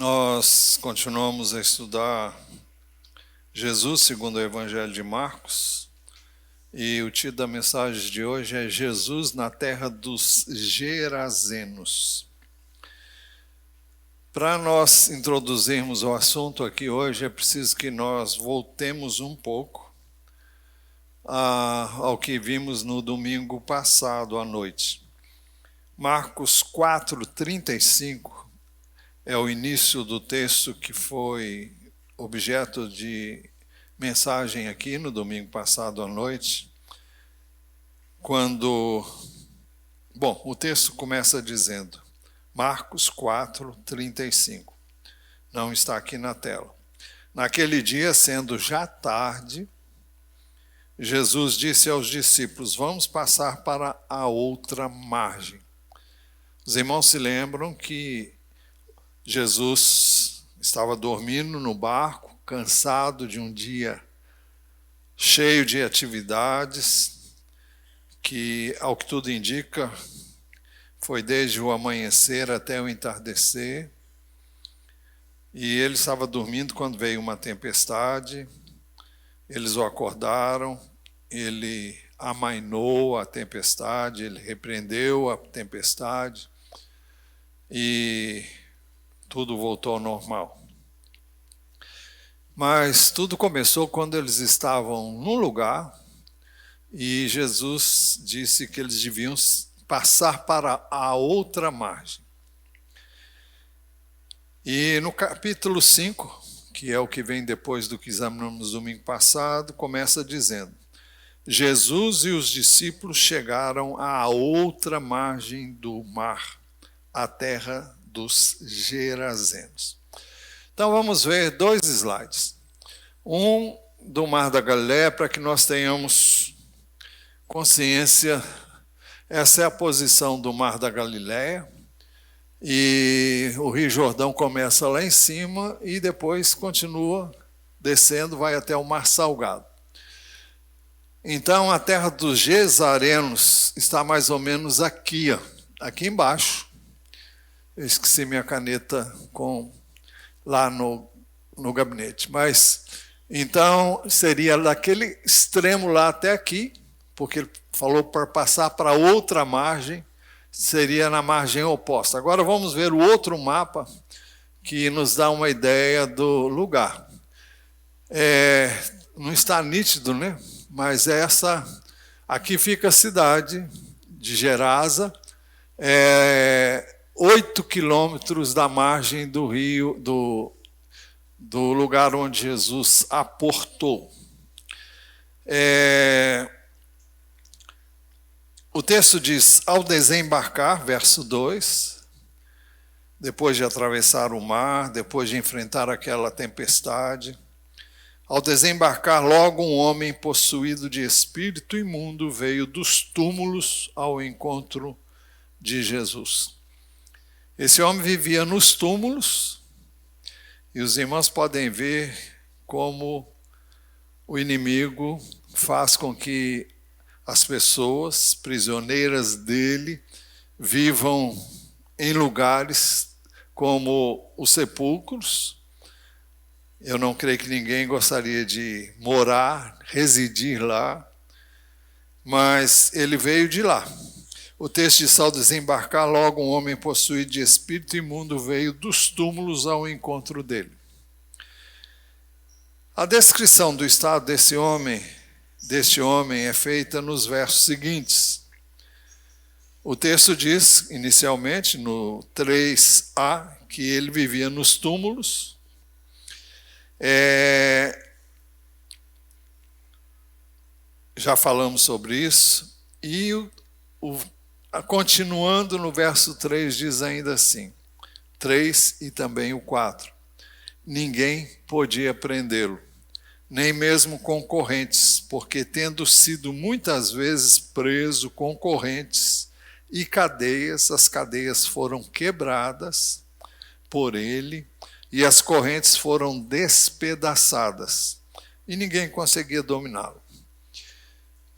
Nós continuamos a estudar Jesus segundo o Evangelho de Marcos e o título da mensagem de hoje é Jesus na terra dos Gerazenos. Para nós introduzirmos o assunto aqui hoje, é preciso que nós voltemos um pouco ao que vimos no domingo passado à noite. Marcos 4:35 é o início do texto que foi objeto de mensagem aqui no domingo passado à noite, o texto começa dizendo, Marcos 4:35, não está aqui na tela. Naquele dia, sendo já tarde, Jesus disse aos discípulos, vamos passar para a outra margem. Os irmãos se lembram que Jesus estava dormindo no barco, cansado de um dia cheio de atividades, que, ao que tudo indica, foi desde o amanhecer até o entardecer. E ele estava dormindo quando veio uma tempestade, eles o acordaram, ele amainou a tempestade, ele repreendeu a tempestade e tudo voltou ao normal. Mas tudo começou quando eles estavam num lugar e Jesus disse que eles deviam passar para a outra margem. E no capítulo 5, que é o que vem depois do que examinamos no domingo passado, começa dizendo, Jesus e os discípulos chegaram à outra margem do mar, a terra dos Gerazenos. Então vamos ver dois slides. Um do Mar da Galileia, para que nós tenhamos consciência. Essa é a posição do Mar da Galileia. E o Rio Jordão começa lá em cima e depois continua descendo, vai até o Mar Salgado. Então a terra dos Gesarenos está mais ou menos aqui embaixo. Eu esqueci minha caneta lá no gabinete. Mas, então, seria daquele extremo lá até aqui, porque ele falou para passar para outra margem, seria na margem oposta. Agora vamos ver o outro mapa, que nos dá uma ideia do lugar. Não está nítido, né? Mas aqui fica a cidade de Gerasa, 8 quilômetros da margem do rio, do lugar onde Jesus aportou. O texto diz, ao desembarcar, verso 2, depois de atravessar o mar, depois de enfrentar aquela tempestade, ao desembarcar, logo um homem possuído de espírito imundo veio dos túmulos ao encontro de Jesus. Esse homem vivia nos túmulos e os irmãos podem ver como o inimigo faz com que as pessoas prisioneiras dele vivam em lugares como os sepulcros. Eu não creio que ninguém gostaria de morar, residir lá, mas ele veio de lá. O texto diz, ao desembarcar, logo um homem possuído de espírito imundo veio dos túmulos ao encontro dele. A descrição do estado deste homem é feita nos versos seguintes. O texto diz, inicialmente, no 3a, que ele vivia nos túmulos. Já falamos sobre isso. E continuando no verso 3, diz ainda assim, 3 e também o 4. Ninguém podia prendê-lo, nem mesmo concorrentes, porque tendo sido muitas vezes preso com correntes e cadeias, as cadeias foram quebradas por ele e as correntes foram despedaçadas e ninguém conseguia dominá-lo.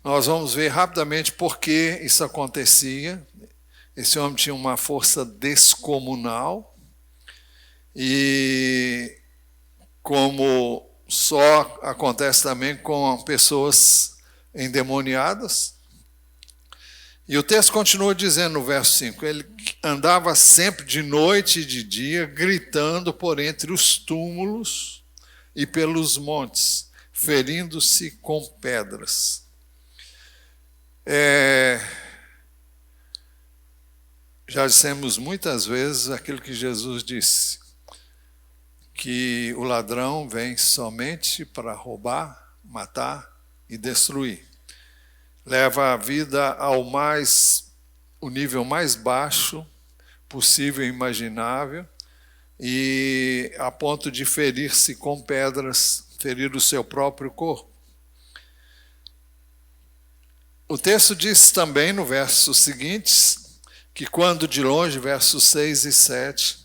Nós vamos ver rapidamente por que isso acontecia. Esse homem tinha uma força descomunal e como só acontece também com pessoas endemoniadas. E o texto continua dizendo no verso 5, ele andava sempre de noite e de dia, gritando por entre os túmulos e pelos montes, ferindo-se com pedras. Já dissemos muitas vezes aquilo que Jesus disse, que o ladrão vem somente para roubar, matar e destruir. Leva a vida o nível mais baixo possível e imaginável, e a ponto de ferir-se com pedras, ferir o seu próprio corpo. O texto diz também no versos seguintes, que quando de longe, versos 6 e 7,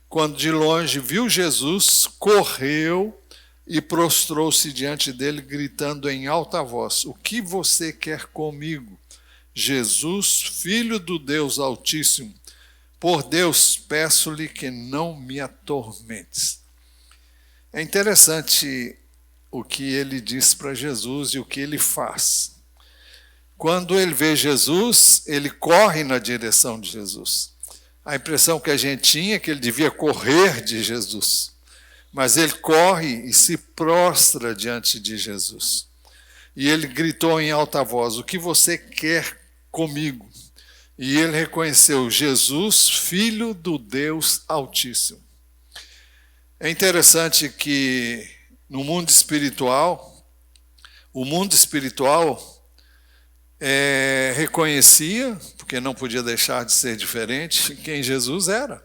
quando de longe viu Jesus, correu e prostrou-se diante dele, gritando em alta voz: "O que você quer comigo, Jesus, Filho do Deus Altíssimo? Por Deus, peço-lhe que não me atormentes." É interessante o que ele diz para Jesus e o que ele faz. Quando ele vê Jesus, ele corre na direção de Jesus. A impressão que a gente tinha é que ele devia correr de Jesus. Mas ele corre e se prostra diante de Jesus. E ele gritou em alta voz: "O que você quer comigo?" E ele reconheceu: Jesus, Filho do Deus Altíssimo. É interessante que no mundo espiritual, o mundo espiritual reconhecia, porque não podia deixar de ser diferente, quem Jesus era.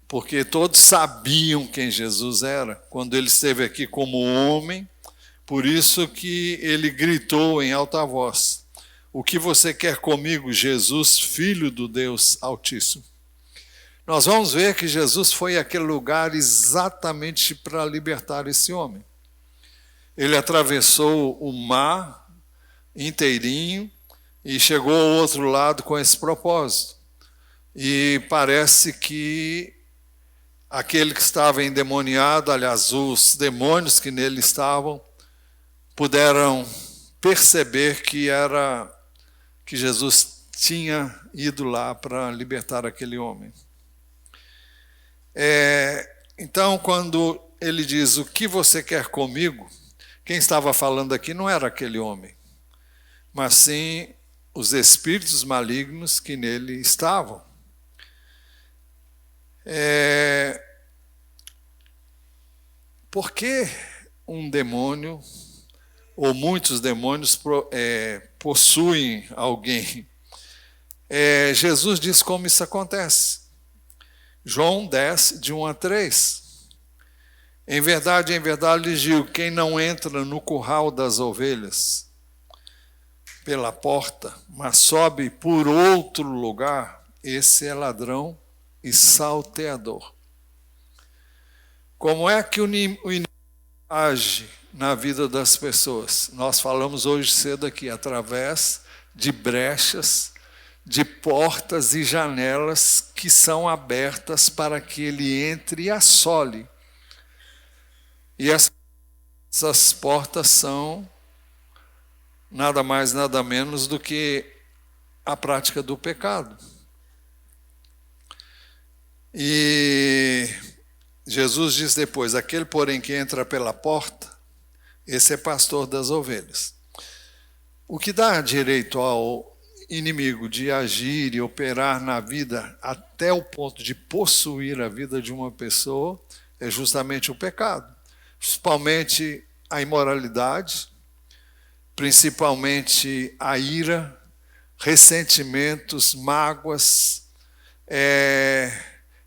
Porque todos sabiam quem Jesus era, quando ele esteve aqui como homem, por isso que ele gritou em alta voz: "O que você quer comigo, Jesus, Filho do Deus Altíssimo?" Nós vamos ver que Jesus foi àquele lugar exatamente para libertar esse homem. Ele atravessou o mar inteirinho e chegou ao outro lado com esse propósito. E parece que aquele que estava endemoniado, aliás, os demônios que nele estavam, puderam perceber que Jesus tinha ido lá para libertar aquele homem. Então, quando ele diz: "O que você quer comigo?", quem estava falando aqui não era aquele homem, mas sim os espíritos malignos que nele estavam. Por que um demônio, ou muitos demônios, possuem alguém? Jesus diz como isso acontece. João 10, de 1 a 3. Em verdade, lhes digo, quem não entra no curral das ovelhas pela porta, mas sobe por outro lugar, esse é ladrão e salteador. Como é que o inimigo age na vida das pessoas? Nós falamos hoje cedo aqui, através de brechas, de portas e janelas que são abertas para que ele entre e assole. E essas portas são nada mais, nada menos do que a prática do pecado. E Jesus diz depois: aquele, porém, que entra pela porta, esse é pastor das ovelhas. O que dá direito ao inimigo de agir e operar na vida até o ponto de possuir a vida de uma pessoa é justamente o pecado. Principalmente a imoralidade, principalmente a ira, ressentimentos, mágoas.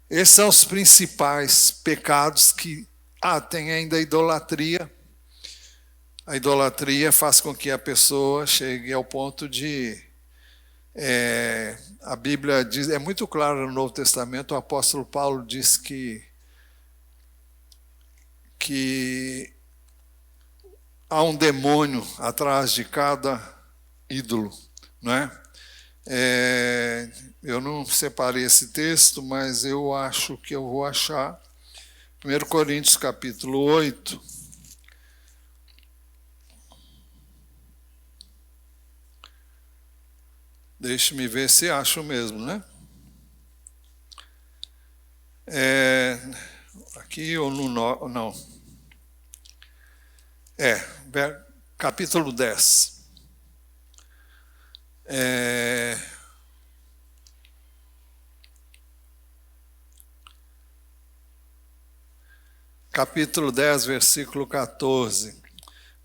Esses são os principais pecados que tem ainda a idolatria. A idolatria faz com que a pessoa chegue ao ponto de... a Bíblia diz, é muito claro no Novo Testamento, o apóstolo Paulo diz que há um demônio atrás de cada ídolo, não é? Eu não separei esse texto, mas eu acho que eu vou achar, 1 Coríntios capítulo 8. Deixe-me ver se acho mesmo, né? Aqui ou no... Não. Capítulo 10. Capítulo 10, versículo 14.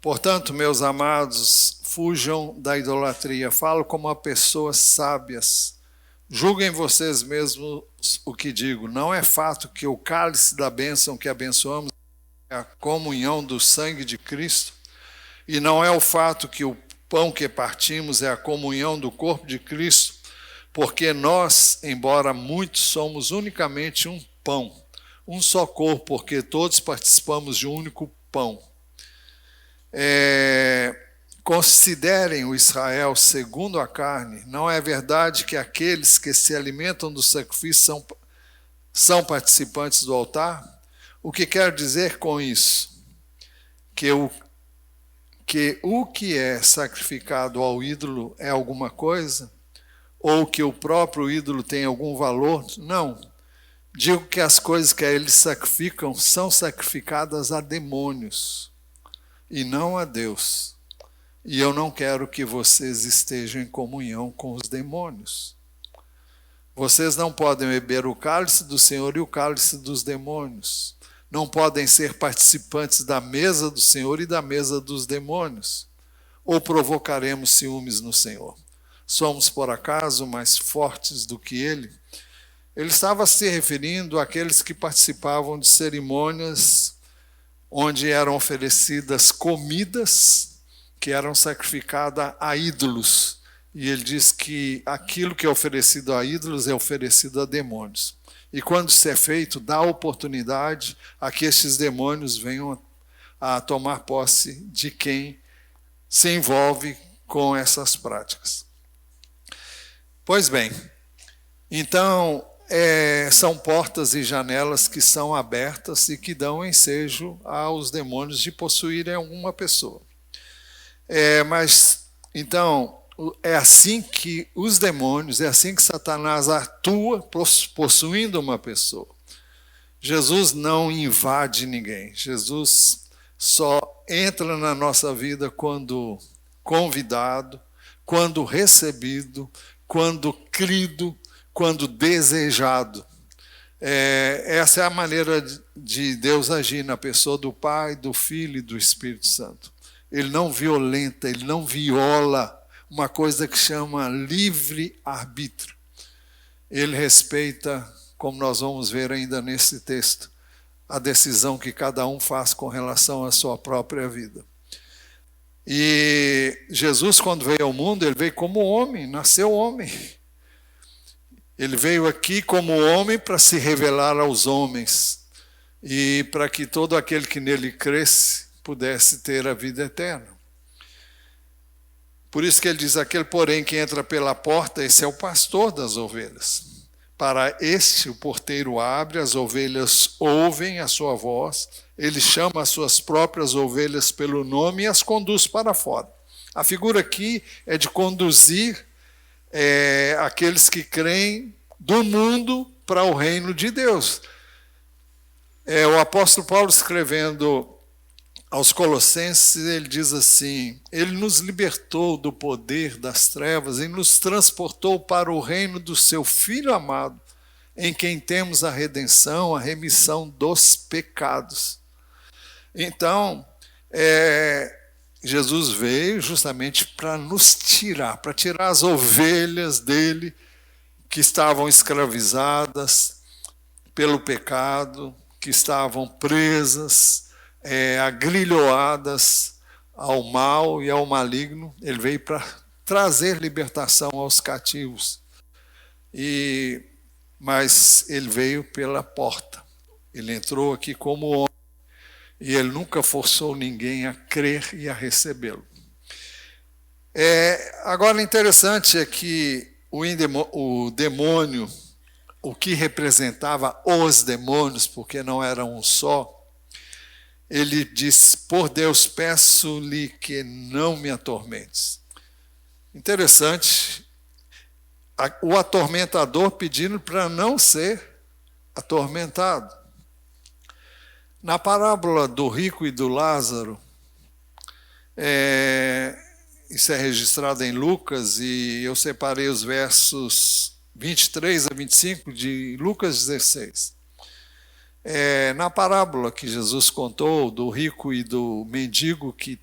Portanto, meus amados, fujam da idolatria. Falo como a pessoas sábias. Julguem vocês mesmos o que digo. Não é fato que o cálice da bênção que abençoamos é a comunhão do sangue de Cristo? E não é o fato que o pão que partimos é a comunhão do corpo de Cristo? Porque nós, embora muitos, somos unicamente um pão, um só corpo, porque todos participamos de um único pão. Considerem o Israel segundo a carne. Não é verdade que aqueles que se alimentam do sacrifício são participantes do altar? O que quero dizer com isso? Que o que é sacrificado ao ídolo é alguma coisa? Ou que o próprio ídolo tem algum valor? Não. Digo que as coisas que a eles sacrificam são sacrificadas a demônios e não a Deus. E eu não quero que vocês estejam em comunhão com os demônios. Vocês não podem beber o cálice do Senhor e o cálice dos demônios. Não podem ser participantes da mesa do Senhor e da mesa dos demônios. Ou provocaremos ciúmes no Senhor. Somos, por acaso, mais fortes do que Ele? Ele estava se referindo àqueles que participavam de cerimônias onde eram oferecidas comidas que eram sacrificadas a ídolos. E ele diz que aquilo que é oferecido a ídolos é oferecido a demônios. E quando isso é feito, dá oportunidade a que esses demônios venham a tomar posse de quem se envolve com essas práticas. Pois bem, então são portas e janelas que são abertas e que dão ensejo aos demônios de possuírem alguma pessoa. Mas, então, é assim que os demônios, é assim que Satanás atua possuindo uma pessoa. Jesus não invade ninguém. Jesus só entra na nossa vida quando convidado, quando recebido, quando crido, quando desejado. Essa é a maneira de Deus agir na pessoa do Pai, do Filho e do Espírito Santo. Ele não violenta, ele não viola uma coisa que chama livre-arbítrio. Ele respeita, como nós vamos ver ainda nesse texto, a decisão que cada um faz com relação à sua própria vida. E Jesus, quando veio ao mundo, ele veio como homem, nasceu homem. Ele veio aqui como homem para se revelar aos homens e para que todo aquele que nele cresce pudesse ter a vida eterna. Por isso que ele diz, aquele porém que entra pela porta, esse é o pastor das ovelhas. Para este o porteiro abre, as ovelhas ouvem a sua voz, ele chama as suas próprias ovelhas pelo nome e as conduz para fora. A figura aqui é de conduzir aqueles que creem do mundo para o reino de Deus. O apóstolo Paulo, escrevendo aos Colossenses, ele diz assim, ele nos libertou do poder das trevas e nos transportou para o reino do seu Filho amado, em quem temos a redenção, a remissão dos pecados. Então, Jesus veio justamente para nos tirar, para tirar as ovelhas dele que estavam escravizadas pelo pecado, que estavam presas, agrilhoadas ao mal e ao maligno. Ele veio para trazer libertação aos cativos. Mas ele veio pela porta. Ele entrou aqui como homem. E ele nunca forçou ninguém a crer e a recebê-lo. Agora, interessante é que o demônio, o que representava os demônios, porque não era um só, ele disse: por Deus, peço-lhe que não me atormentes. Interessante, o atormentador pedindo para não ser atormentado. Na parábola do rico e do Lázaro, isso é registrado em Lucas, e eu separei os versos 23 a 25 de Lucas 16. Na parábola que Jesus contou do rico e do mendigo que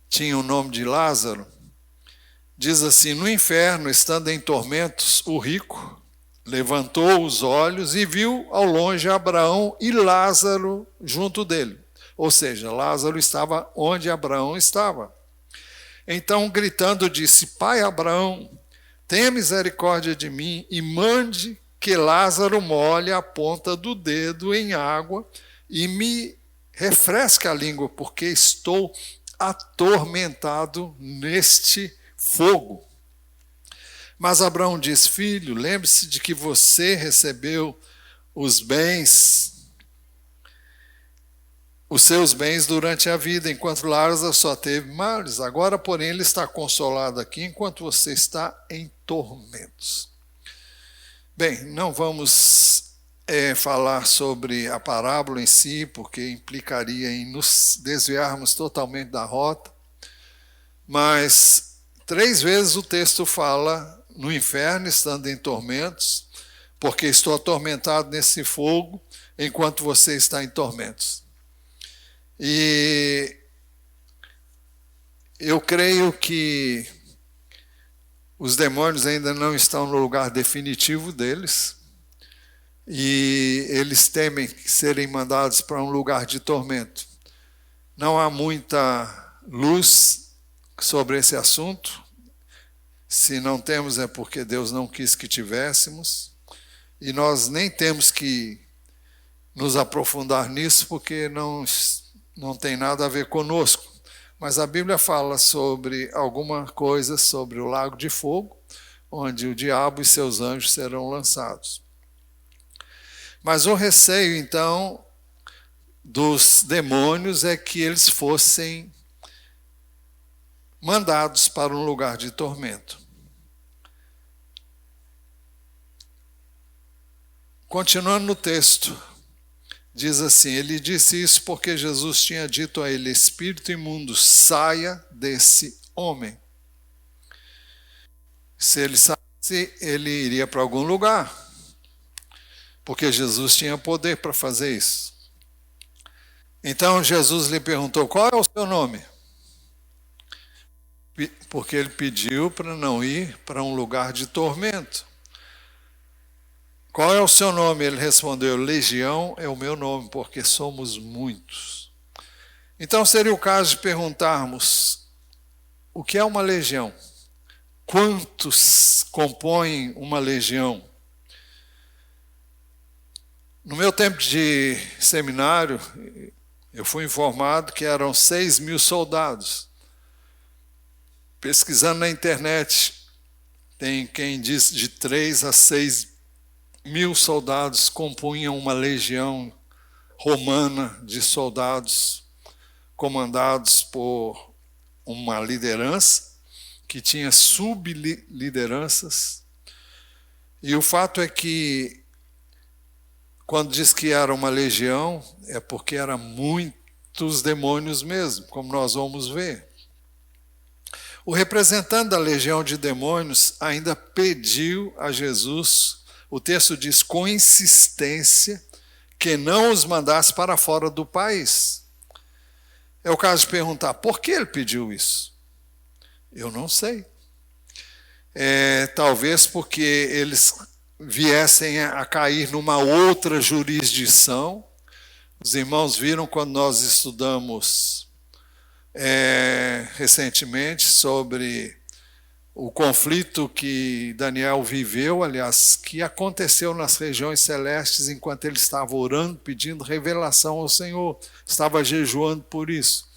tinha o nome de Lázaro, diz assim: no inferno, estando em tormentos, o rico levantou os olhos e viu ao longe Abraão e Lázaro junto dele. Ou seja, Lázaro estava onde Abraão estava. Então, gritando, disse: pai Abraão, tenha misericórdia de mim e mande que Lázaro molhe a ponta do dedo em água e me refresque a língua, porque estou atormentado neste fogo. Mas Abraão disse: filho, lembre-se de que você recebeu os seus bens durante a vida, enquanto Lázaro só teve males. Agora, porém, ele está consolado aqui, enquanto você está em tormentos. Bem, não vamos falar sobre a parábola em si, porque implicaria em nos desviarmos totalmente da rota, mas 3 vezes o texto fala no inferno, estando em tormentos, porque estou atormentado nesse fogo, enquanto você está em tormentos. E eu creio que os demônios ainda não estão no lugar definitivo deles, e eles temem serem mandados para um lugar de tormento. Não há muita luz sobre esse assunto. Se não temos, é porque Deus não quis que tivéssemos, e nós nem temos que nos aprofundar nisso, porque não tem nada a ver conosco. Mas a Bíblia fala sobre alguma coisa sobre o lago de fogo, onde o diabo e seus anjos serão lançados. Mas o receio, então, dos demônios é que eles fossem mandados para um lugar de tormento. Continuando no texto, diz assim: ele disse isso porque Jesus tinha dito a ele: espírito imundo, saia desse homem. Se ele saísse, ele iria para algum lugar, porque Jesus tinha poder para fazer isso. Então Jesus lhe perguntou: qual é o seu nome? Porque ele pediu para não ir para um lugar de tormento. Qual é o seu nome? Ele respondeu: Legião é o meu nome, porque somos muitos. Então seria o caso de perguntarmos: o que é uma legião? Quantos compõem uma legião? No meu tempo de seminário, eu fui informado que eram 6.000 soldados. Pesquisando na internet, tem quem diz de 3 a 6.000 soldados compunham uma legião romana de soldados comandados por uma liderança que tinha sublideranças. E o fato é que, quando diz que era uma legião, é porque eram muitos demônios mesmo, como nós vamos ver. O representante da legião de demônios ainda pediu a Jesus, o texto diz, com insistência, que não os mandasse para fora do país. É o caso de perguntar: por que ele pediu isso? Eu não sei. Talvez porque eles viessem a cair numa outra jurisdição. Os irmãos viram quando nós estudamos recentemente sobre o conflito que Daniel viveu, aliás, que aconteceu nas regiões celestes enquanto ele estava orando, pedindo revelação ao Senhor, estava jejuando por isso.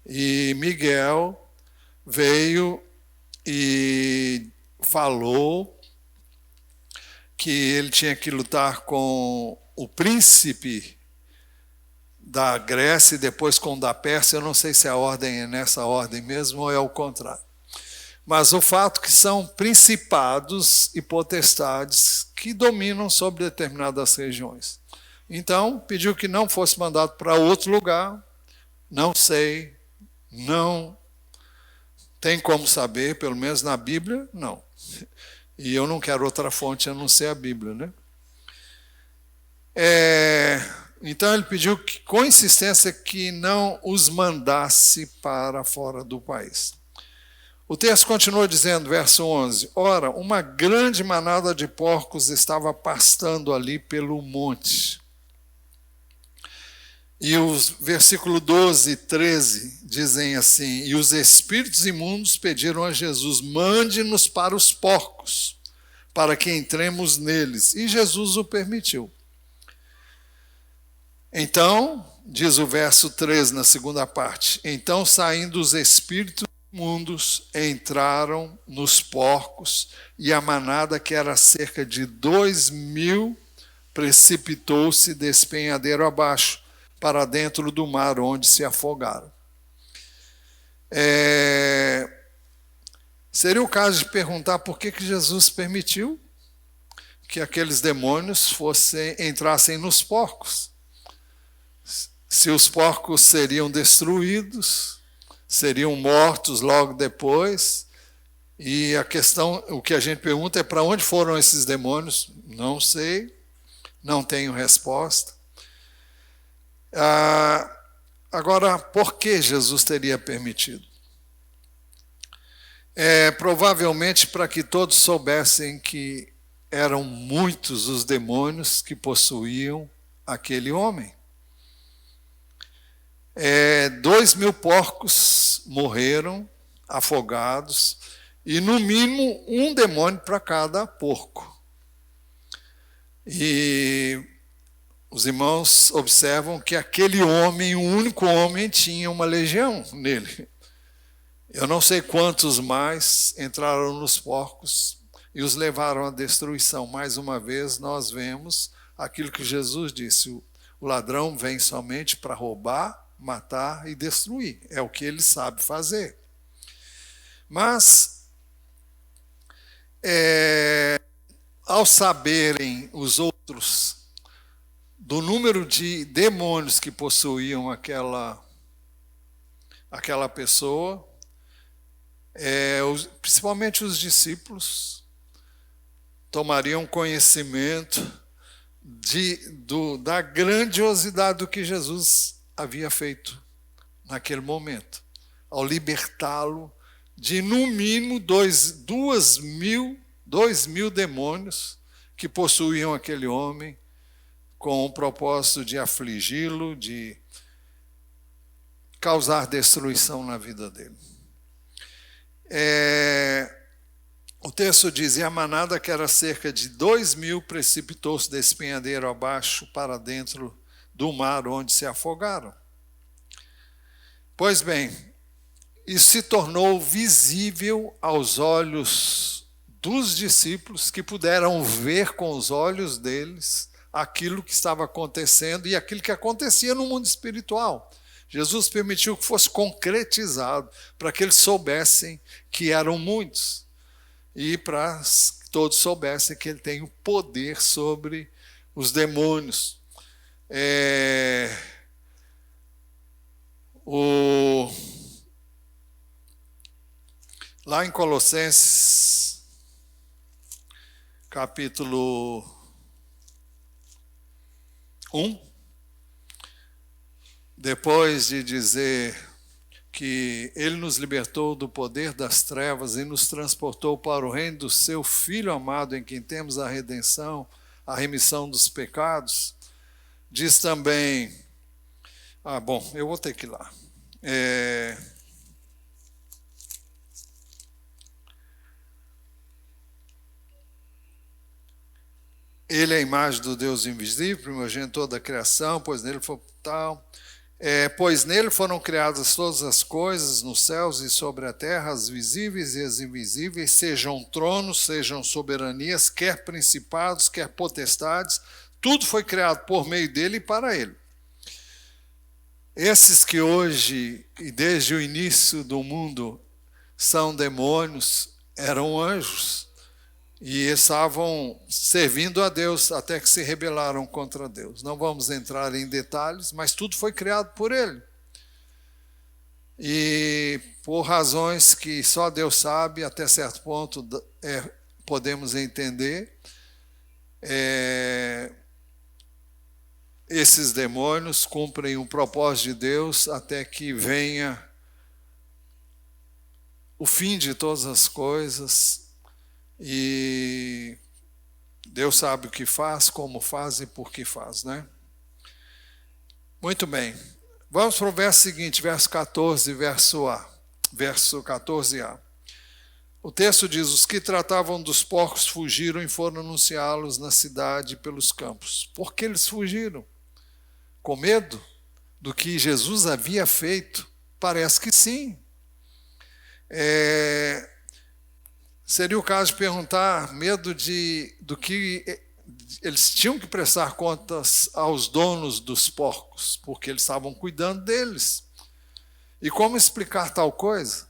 E Miguel veio e falou que ele tinha que lutar com o príncipe da Grécia e depois com o da Pérsia. Eu não sei se a ordem é nessa ordem mesmo ou é o contrário. Mas o fato que são principados e potestades que dominam sobre determinadas regiões. Então, pediu que não fosse mandado para outro lugar. Não sei, não tem como saber, pelo menos na Bíblia, não. E eu não quero outra fonte a não ser a Bíblia, né? Então ele pediu que, com insistência, que não os mandasse para fora do país. O texto continua dizendo, verso 11, ora, uma grande manada de porcos estava pastando ali pelo monte. E os versículos 12 e 13 dizem assim, e os espíritos imundos pediram a Jesus, mande-nos para os porcos, para que entremos neles. E Jesus o permitiu. Então, diz o verso 13 na segunda parte, então saindo os espíritos imundos, entraram nos porcos, e a manada, que era cerca de 2.000, precipitou-se despenhadeiro abaixo, para dentro do mar, onde se afogaram. Seria o caso de perguntar por que Jesus permitiu que aqueles demônios entrassem nos porcos. Se os porcos seriam destruídos, seriam mortos logo depois, e o que a gente pergunta é para onde foram esses demônios? Não sei, não tenho resposta. Agora, por que Jesus teria permitido? Provavelmente para que todos soubessem que eram muitos os demônios que possuíam aquele homem. 2.000 porcos morreram afogados, e no mínimo um demônio para cada porco. E os irmãos observam que aquele homem, o único homem, tinha uma legião nele. Eu não sei quantos mais entraram nos porcos e os levaram à destruição. Mais uma vez, nós vemos aquilo que Jesus disse: o ladrão vem somente para roubar, matar e destruir. É o que ele sabe fazer. Mas, ao saberem os outros do número de demônios que possuíam aquela pessoa, principalmente os discípulos, tomariam conhecimento da grandiosidade do que Jesus havia feito naquele momento, ao libertá-lo de, no mínimo, 2.000 demônios que possuíam aquele homem, com o propósito de afligi-lo, de causar destruição na vida dele. O texto diz, e a manada, que era cerca de 2.000, precipitou-se da despenhadeiro abaixo para dentro do mar, onde se afogaram. Pois bem, isso se tornou visível aos olhos dos discípulos, que puderam ver com os olhos deles aquilo que estava acontecendo e aquilo que acontecia no mundo espiritual. Jesus permitiu que fosse concretizado para que eles soubessem que eram muitos e para que todos soubessem que ele tem o poder sobre os demônios. Lá em Colossenses, capítulo 1, depois de dizer que ele nos libertou do poder das trevas e nos transportou para o reino do seu Filho amado, em quem temos a redenção, a remissão dos pecados, diz também... eu vou ter que ir lá. Ele é a imagem do Deus invisível, primogenitor da criação, pois nele foi tal. Pois nele foram criadas todas as coisas, nos céus e sobre a terra, as visíveis e as invisíveis, sejam tronos, sejam soberanias, quer principados, quer potestades, tudo foi criado por meio dele e para ele. Esses que hoje, e desde o início do mundo, são demônios, eram anjos, e estavam servindo a Deus até que se rebelaram contra Deus. Não vamos entrar em detalhes, mas tudo foi criado por ele. E por razões que só Deus sabe, até certo ponto podemos entender, esses demônios cumprem o propósito de Deus até que venha o fim de todas as coisas, e Deus sabe o que faz, como faz e por que faz, né? Muito bem. Vamos para o verso seguinte, verso 14, verso 14a. O texto diz: os que tratavam dos porcos fugiram e foram anunciá-los na cidade pelos campos. Por que eles fugiram? Com medo do que Jesus havia feito? Parece que sim. Seria o caso de perguntar, medo do que eles tinham que prestar contas aos donos dos porcos, porque eles estavam cuidando deles. E como explicar tal coisa?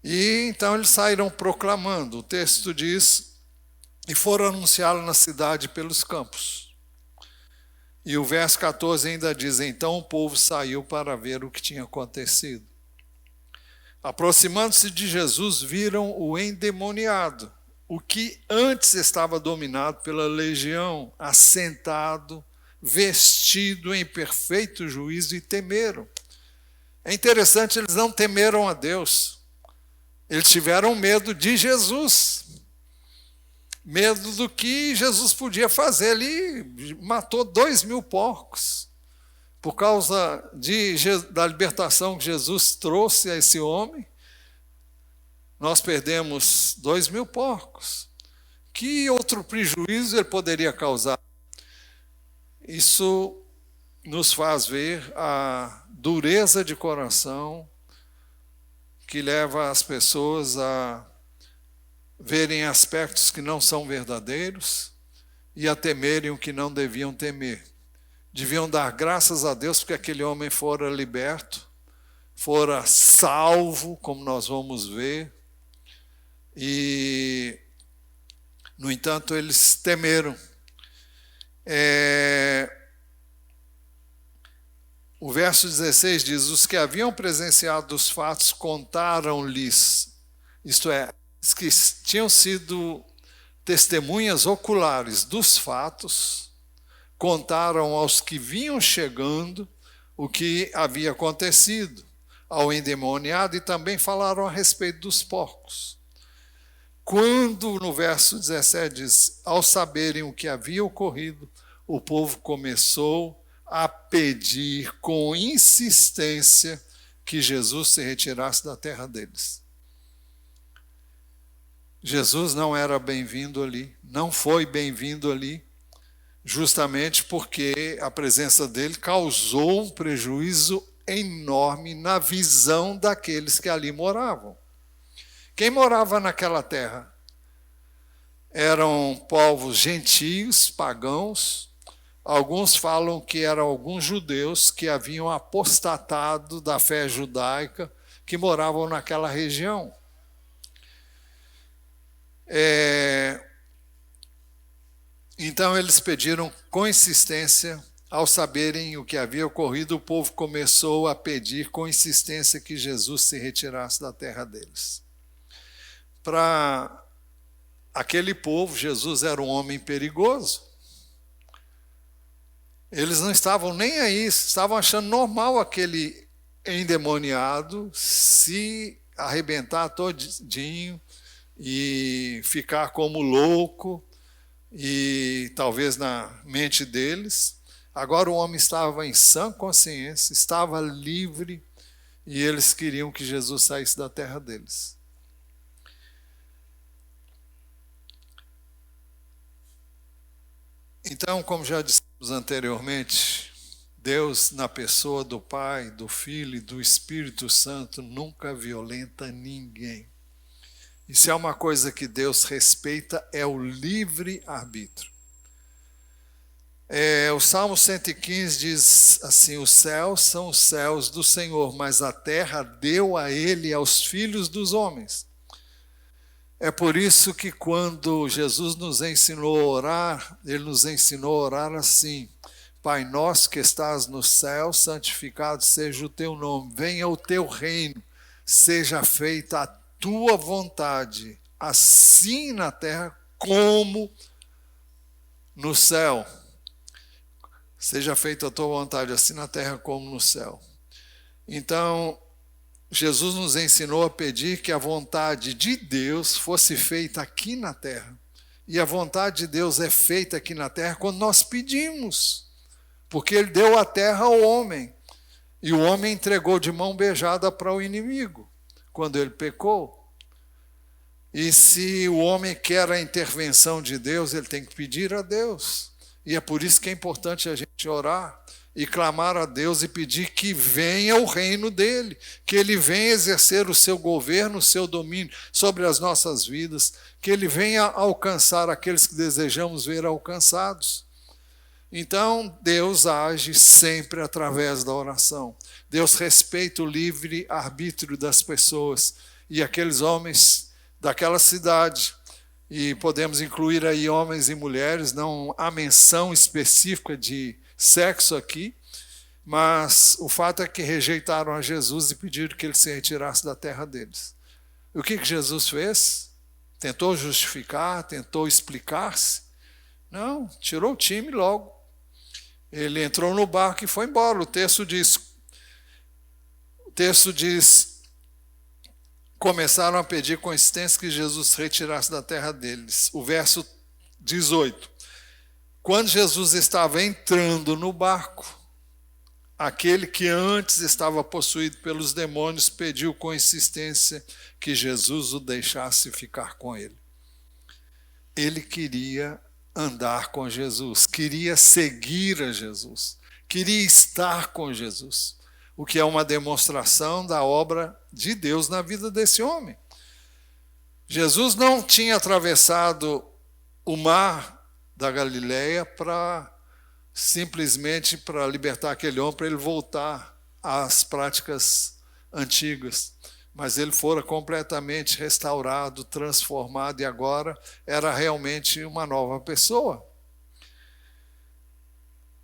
E então eles saíram proclamando. O texto diz: e foram anunciá-lo na cidade pelos campos. E o verso 14 ainda diz: então o povo saiu para ver o que tinha acontecido. Aproximando-se de Jesus, viram o endemoniado, o que antes estava dominado pela legião, assentado, vestido em perfeito juízo, e temeram. É interessante, eles não temeram a Deus. Eles tiveram medo de Jesus. Medo do que Jesus podia fazer. Ele matou 2.000 porcos. Por causa da libertação que Jesus trouxe a esse homem, nós perdemos 2.000 porcos. Que outro prejuízo ele poderia causar? Isso nos faz ver a dureza de coração que leva as pessoas a verem aspectos que não são verdadeiros e a temerem o que não deviam temer. Deviam dar graças a Deus porque aquele homem fora liberto, fora salvo, como nós vamos ver. E, no entanto, eles temeram. O verso 16 diz: os que haviam presenciado os fatos contaram-lhes, isto é, os que tinham sido testemunhas oculares dos fatos, contaram aos que vinham chegando o que havia acontecido ao endemoniado, e também falaram a respeito dos porcos. Quando, no verso 17 diz: ao saberem o que havia ocorrido, o povo começou a pedir com insistência que Jesus se retirasse da terra deles. Jesus não era bem-vindo ali, não foi bem-vindo ali, justamente porque a presença dele causou um prejuízo enorme na visão daqueles que ali moravam. Quem morava naquela terra? Eram povos gentios, pagãos. Alguns falam que eram alguns judeus que haviam apostatado da fé judaica, que moravam naquela região. Então eles pediram com insistência. Ao saberem o que havia ocorrido, o povo começou a pedir com insistência que Jesus se retirasse da terra deles. Para aquele povo, Jesus era um homem perigoso. Eles não estavam nem aí, estavam achando normal aquele endemoniado se arrebentar todinho e ficar como louco, e talvez na mente deles. Agora o homem estava em sã consciência, estava livre, e eles queriam que Jesus saísse da terra deles. Então, como já dissemos anteriormente, Deus, na pessoa do Pai, do Filho e do Espírito Santo, nunca violenta ninguém. E se é uma coisa que Deus respeita, é o livre-arbítrio. O Salmo 115 diz assim: os céus são os céus do Senhor, mas a terra deu a ele e aos filhos dos homens. É por isso que quando Jesus nos ensinou a orar, Ele nos ensinou a orar assim: Pai nosso que estás no céu, santificado seja o teu nome, venha o teu reino, seja feita a tua vontade, assim na terra como no céu. Seja feita a tua vontade, assim na terra como no céu. Então, Jesus nos ensinou a pedir que a vontade de Deus fosse feita aqui na terra. E a vontade de Deus é feita aqui na terra quando nós pedimos. Porque Ele deu a terra ao homem. E o homem entregou de mão beijada para o inimigo, quando ele pecou. E se o homem quer a intervenção de Deus, ele tem que pedir a Deus. E é por isso que é importante a gente orar e clamar a Deus e pedir que venha o reino dele, que ele venha exercer o seu governo, o seu domínio sobre as nossas vidas, que ele venha alcançar aqueles que desejamos ver alcançados. Então, Deus age sempre através da oração. Deus respeita o livre-arbítrio das pessoas. E aqueles homens daquela cidade, e podemos incluir aí homens e mulheres, não há menção específica de sexo aqui, mas o fato é que rejeitaram a Jesus e pediram que ele se retirasse da terra deles. E o que Jesus fez? Tentou justificar, tentou explicar-se? Não, tirou o time logo. Ele entrou no barco e foi embora. O texto diz, começaram a pedir com insistência que Jesus se retirasse da terra deles. O verso 18. Quando Jesus estava entrando no barco, aquele que antes estava possuído pelos demônios pediu com insistência que Jesus o deixasse ficar com ele. Ele queria andar com Jesus, queria seguir a Jesus, queria estar com Jesus, o que é uma demonstração da obra de Deus na vida desse homem. Jesus não tinha atravessado o mar da Galileia simplesmente para libertar aquele homem, para ele voltar às práticas antigas. Mas ele fora completamente restaurado, transformado, e agora era realmente uma nova pessoa.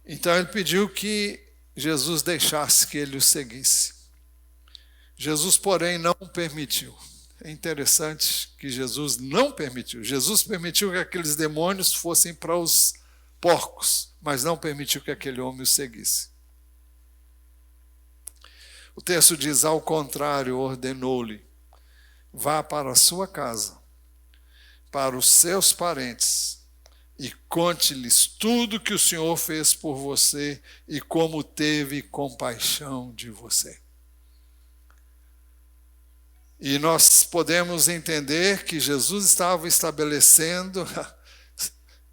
Então ele pediu que Jesus deixasse que ele o seguisse. Jesus, porém, não permitiu. É interessante que Jesus não permitiu. Jesus permitiu que aqueles demônios fossem para os porcos, mas não permitiu que aquele homem o seguisse. O texto diz, ao contrário, ordenou-lhe, vá para a sua casa, para os seus parentes, e conte-lhes tudo que o Senhor fez por você e como teve compaixão de você. E nós podemos entender que Jesus estava estabelecendo,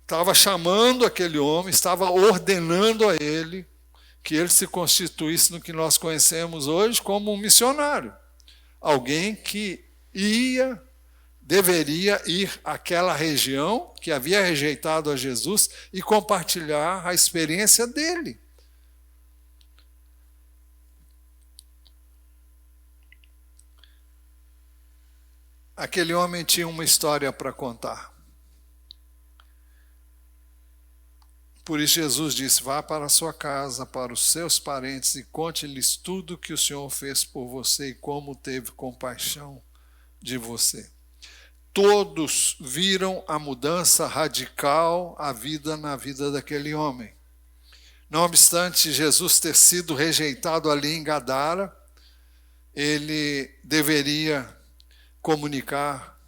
estava chamando aquele homem, estava ordenando a ele que ele se constituísse no que nós conhecemos hoje como um missionário. Alguém que deveria ir àquela região que havia rejeitado a Jesus e compartilhar a experiência dele. Aquele homem tinha uma história para contar. Por isso Jesus disse, vá para a sua casa, para os seus parentes e conte-lhes tudo que o Senhor fez por você e como teve compaixão de você. Todos viram a mudança radical na vida daquele homem. Não obstante Jesus ter sido rejeitado ali em Gadara, ele deveria comunicar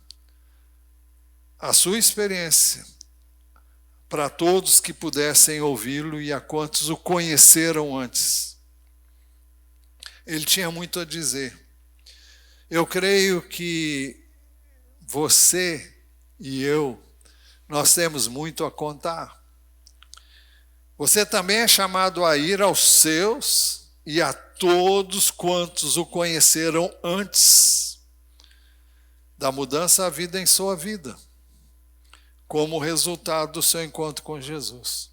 a sua experiência para todos que pudessem ouvi-lo e a quantos o conheceram antes. Ele tinha muito a dizer. Eu creio que você e eu, nós temos muito a contar. Você também é chamado a ir aos seus e a todos quantos o conheceram antes da mudança à vida em sua vida, como resultado do seu encontro com Jesus.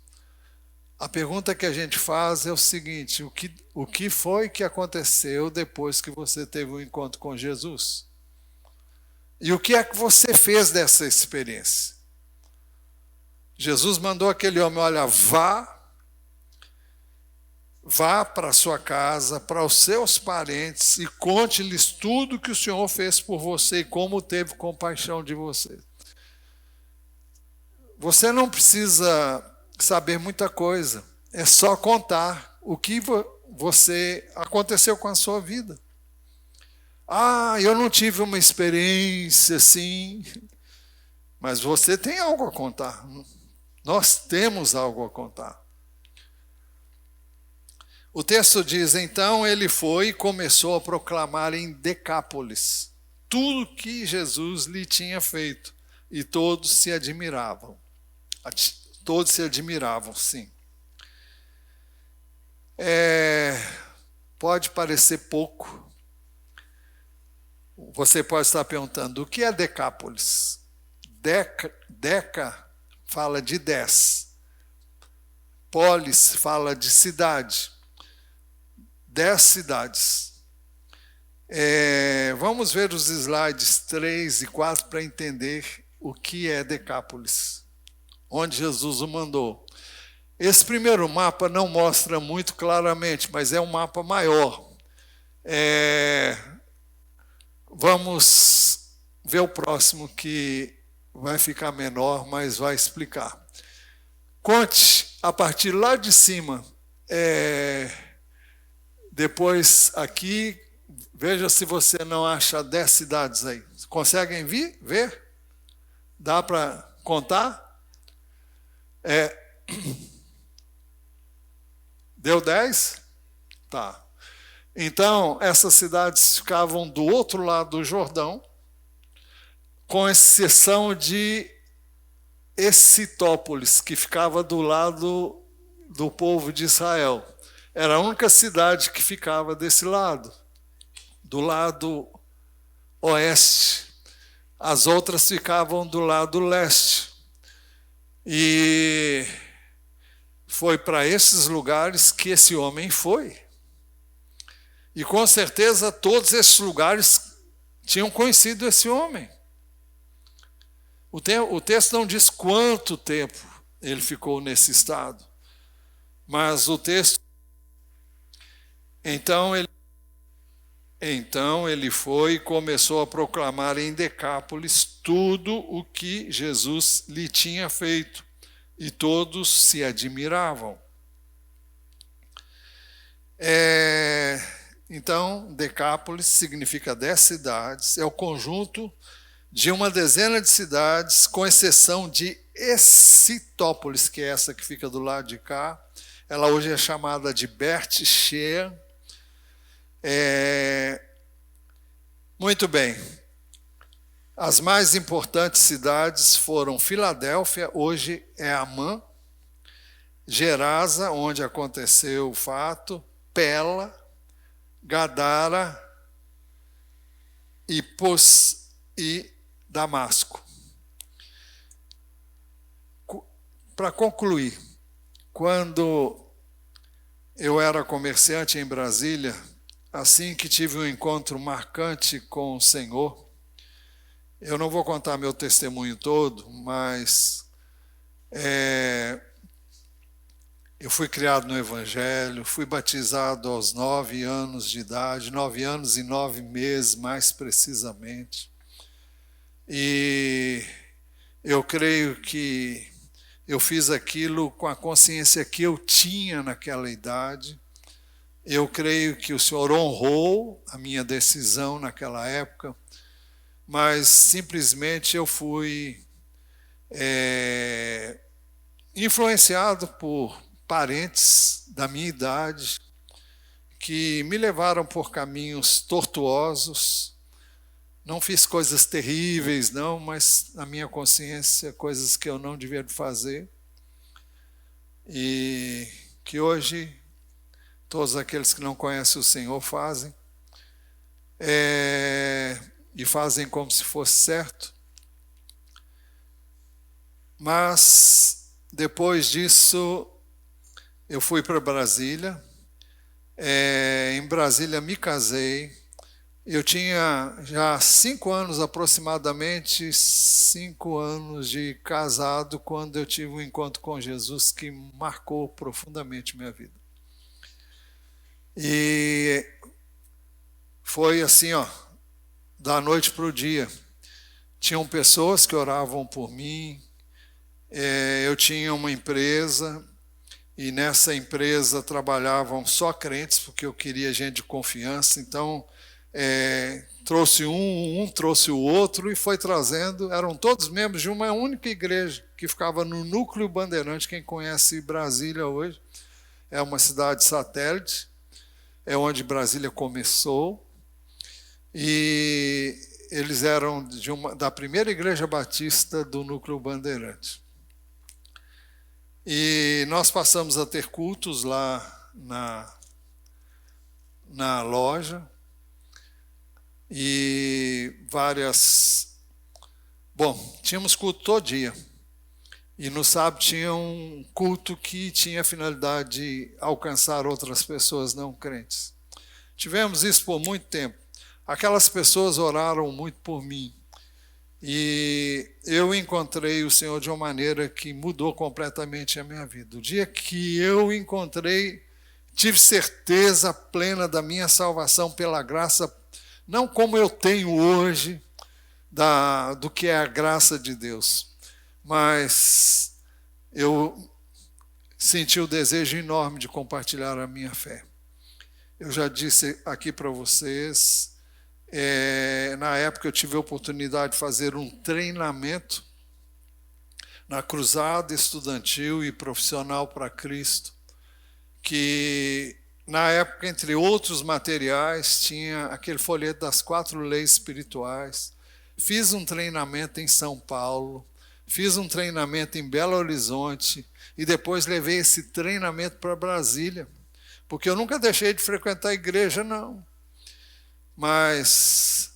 A pergunta que a gente faz é o seguinte: o que foi que aconteceu depois que você teve um encontro com Jesus? E o que é que você fez dessa experiência? Jesus mandou aquele homem: olha, vá para a sua casa, para os seus parentes e conte-lhes tudo que o Senhor fez por você e como teve compaixão de você. Você não precisa saber muita coisa, é só contar o que aconteceu com a sua vida. Eu não tive uma experiência assim, mas você tem algo a contar. Nós temos algo a contar. O texto diz: então ele foi e começou a proclamar em Decápolis tudo que Jesus lhe tinha feito, e todos se admiravam. Todos se admiravam, sim. Pode parecer pouco. Você pode estar perguntando: o que é Decápolis? Deca fala de 10. Polis fala de cidade. 10 cidades. Vamos ver os slides 3 e 4 para entender o que é Decápolis, onde Jesus o mandou. Esse primeiro mapa não mostra muito claramente, mas é um mapa maior. Vamos ver o próximo, que vai ficar menor, mas vai explicar. Conte a partir lá de cima. Depois aqui, veja se você não acha 10 cidades aí. Conseguem ver? Dá para contar? Deu 10? Tá. Então, essas cidades ficavam do outro lado do Jordão, com exceção de Escitópolis, que ficava do lado do povo de Israel. Era a única cidade que ficava desse lado, do lado oeste. As outras ficavam do lado leste. E foi para esses lugares que esse homem foi. E com certeza todos esses lugares tinham conhecido esse homem. O texto não diz quanto tempo ele ficou nesse estado, mas o texto... Então ele foi e começou a proclamar em Decápolis tudo o que Jesus lhe tinha feito, e todos se admiravam. Então, Decápolis significa 10 cidades, é o conjunto de uma dezena de cidades, com exceção de Escitópolis, que é essa que fica do lado de cá. Ela hoje é chamada de Beth-shean. Muito bem. As mais importantes cidades foram Filadélfia, hoje é Amã, Gerasa, onde aconteceu o fato, Pela, Gadara, Ipos e Damasco. Para concluir, quando eu era comerciante em Brasília, assim que tive um encontro marcante com o Senhor, eu não vou contar meu testemunho todo, mas eu fui criado no Evangelho, fui batizado aos 9 anos de idade, 9 anos e 9 meses, mais precisamente. E eu creio que eu fiz aquilo com a consciência que eu tinha naquela idade. Eu creio que o Senhor honrou a minha decisão naquela época, mas simplesmente eu fui influenciado por parentes da minha idade que me levaram por caminhos tortuosos. Não fiz coisas terríveis, não, mas na minha consciência, coisas que eu não devia fazer. e que hoje todos aqueles que não conhecem o Senhor fazem, e fazem como se fosse certo. Mas depois disso eu fui para Brasília. Em Brasília me casei. Eu tinha já 5 anos aproximadamente, 5 anos de casado, quando eu tive um encontro com Jesus que marcou profundamente minha vida. E foi assim, da noite para o dia. Tinham pessoas que oravam por mim. Eu tinha uma empresa, e nessa empresa trabalhavam só crentes, porque eu queria gente de confiança. Então, trouxe um trouxe o outro, e foi trazendo. Eram todos membros de uma única igreja, que ficava no Núcleo Bandeirante. Quem conhece Brasília hoje, é uma cidade satélite, é onde Brasília começou. E eles eram da primeira igreja batista do Núcleo Bandeirante. E nós passamos a ter cultos lá na loja, e tínhamos culto todo dia. E no sábado tinha um culto que tinha a finalidade de alcançar outras pessoas não crentes. Tivemos isso por muito tempo. Aquelas pessoas oraram muito por mim. E eu encontrei o Senhor de uma maneira que mudou completamente a minha vida. O dia que eu encontrei, tive certeza plena da minha salvação pela graça, não como eu tenho hoje, do que é a graça de Deus, mas eu senti o desejo enorme de compartilhar a minha fé. Eu já disse aqui para vocês, na época eu tive a oportunidade de fazer um treinamento na Cruzada Estudantil e Profissional para Cristo, que na época, entre outros materiais, tinha aquele folheto das 4 leis espirituais. Fiz um treinamento em São Paulo, fiz um treinamento em Belo Horizonte, e depois levei esse treinamento para Brasília, porque eu nunca deixei de frequentar a igreja, não. Mas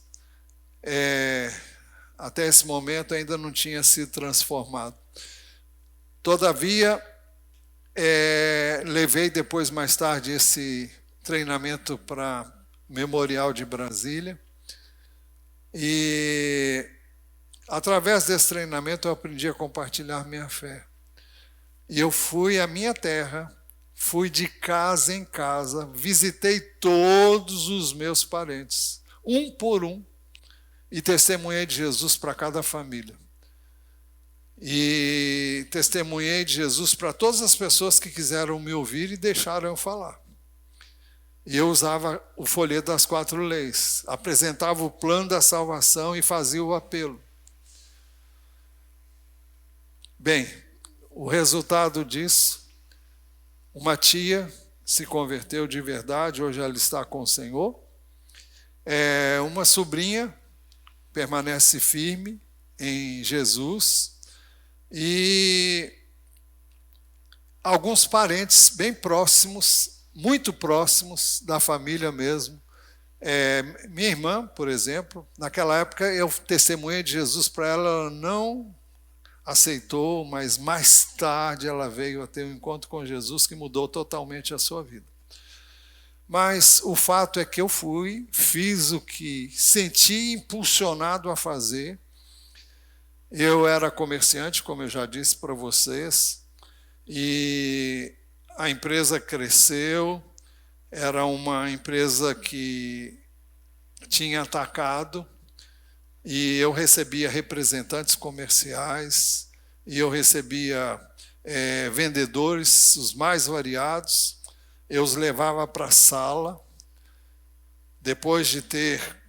até esse momento ainda não tinha sido transformado. Todavia, levei depois, mais tarde, esse treinamento para Memorial de Brasília. E através desse treinamento eu aprendi a compartilhar minha fé. E eu fui à minha terra, fui de casa em casa, visitei todos os meus parentes, um por um, e testemunhei de Jesus para cada família. E testemunhei de Jesus para todas as pessoas que quiseram me ouvir e deixaram eu falar. E eu usava o folheto das 4 leis, apresentava o plano da salvação e fazia o apelo. Bem, o resultado disso, uma tia se converteu de verdade, hoje ela está com o Senhor. Uma sobrinha permanece firme em Jesus. E alguns parentes bem próximos, muito próximos da família mesmo. Minha irmã, por exemplo, naquela época eu testemunhei de Jesus para ela, ela não aceitou, mas mais tarde ela veio a ter um encontro com Jesus que mudou totalmente a sua vida. Mas o fato é que eu fiz o que senti impulsionado a fazer. Eu era comerciante, como eu já disse para vocês, e a empresa cresceu. Era uma empresa que tinha atacado, e eu recebia representantes comerciais, e eu recebia vendedores, os mais variados. Eu os levava para a sala, depois de ter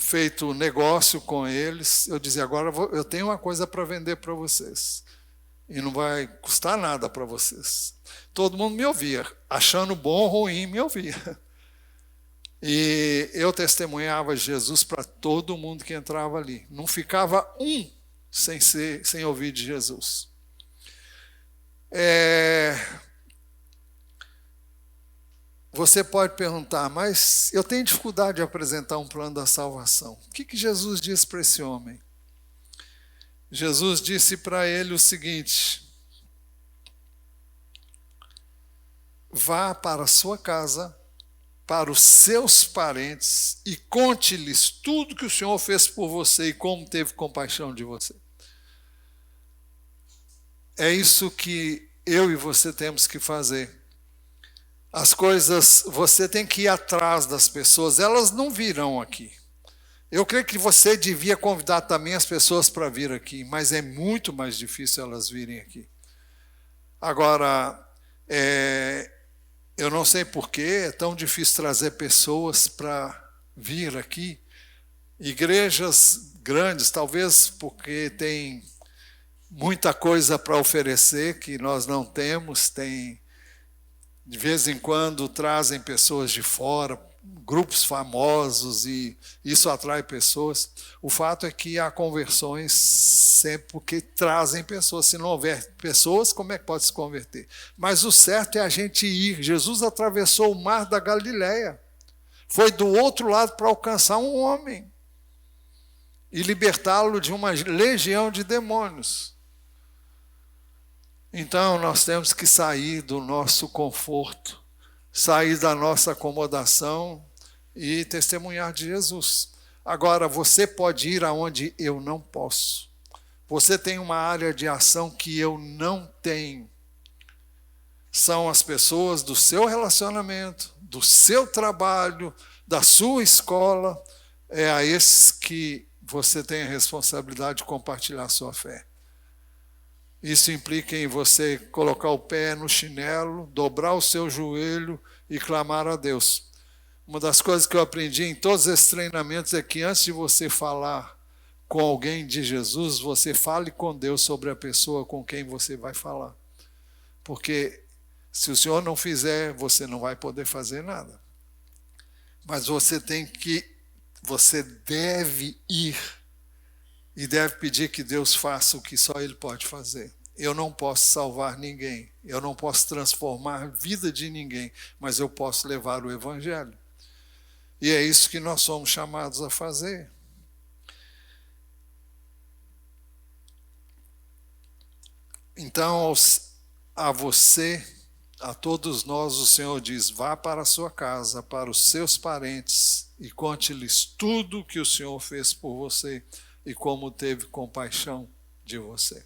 feito negócio com eles, eu dizia, agora eu tenho uma coisa para vender para vocês, e não vai custar nada para vocês. Todo mundo me ouvia, achando bom ou ruim, me ouvia. E eu testemunhava Jesus para todo mundo que entrava ali. Não ficava um sem ouvir de Jesus. você pode perguntar, mas eu tenho dificuldade de apresentar um plano da salvação. O que Jesus disse para esse homem? Jesus disse para ele o seguinte: vá para a sua casa, para os seus parentes e conte-lhes tudo que o Senhor fez por você e como teve compaixão de você. É isso que eu e você temos que fazer. As coisas, você tem que ir atrás das pessoas, elas não virão aqui. Eu creio que você devia convidar também as pessoas para vir aqui, mas é muito mais difícil elas virem aqui. Agora, eu não sei por que é tão difícil trazer pessoas para vir aqui. Igrejas grandes, talvez porque tem muita coisa para oferecer que nós não temos, de vez em quando trazem pessoas de fora, grupos famosos, e isso atrai pessoas. O fato é que há conversões sempre porque trazem pessoas. Se não houver pessoas, como é que pode se converter? Mas o certo é a gente ir. Jesus atravessou o mar da Galileia. Foi do outro lado para alcançar um homem e libertá-lo de uma legião de demônios. Então, nós temos que sair do nosso conforto, sair da nossa acomodação e testemunhar de Jesus. Agora, você pode ir aonde eu não posso. Você tem uma área de ação que eu não tenho. São as pessoas do seu relacionamento, do seu trabalho, da sua escola. É a esses que você tem a responsabilidade de compartilhar a sua fé. Isso implica em você colocar o pé no chinelo, dobrar o seu joelho e clamar a Deus. Uma das coisas que eu aprendi em todos esses treinamentos é que antes de você falar com alguém de Jesus, você fale com Deus sobre a pessoa com quem você vai falar. Porque se o Senhor não fizer, você não vai poder fazer nada. Mas você deve ir. E deve pedir que Deus faça o que só Ele pode fazer. Eu não posso salvar ninguém, eu não posso transformar a vida de ninguém, mas eu posso levar o Evangelho. E é isso que nós somos chamados a fazer. Então, a você, a todos nós, o Senhor diz: vá para a sua casa, para os seus parentes e conte-lhes tudo que o Senhor fez por você e como teve compaixão de você.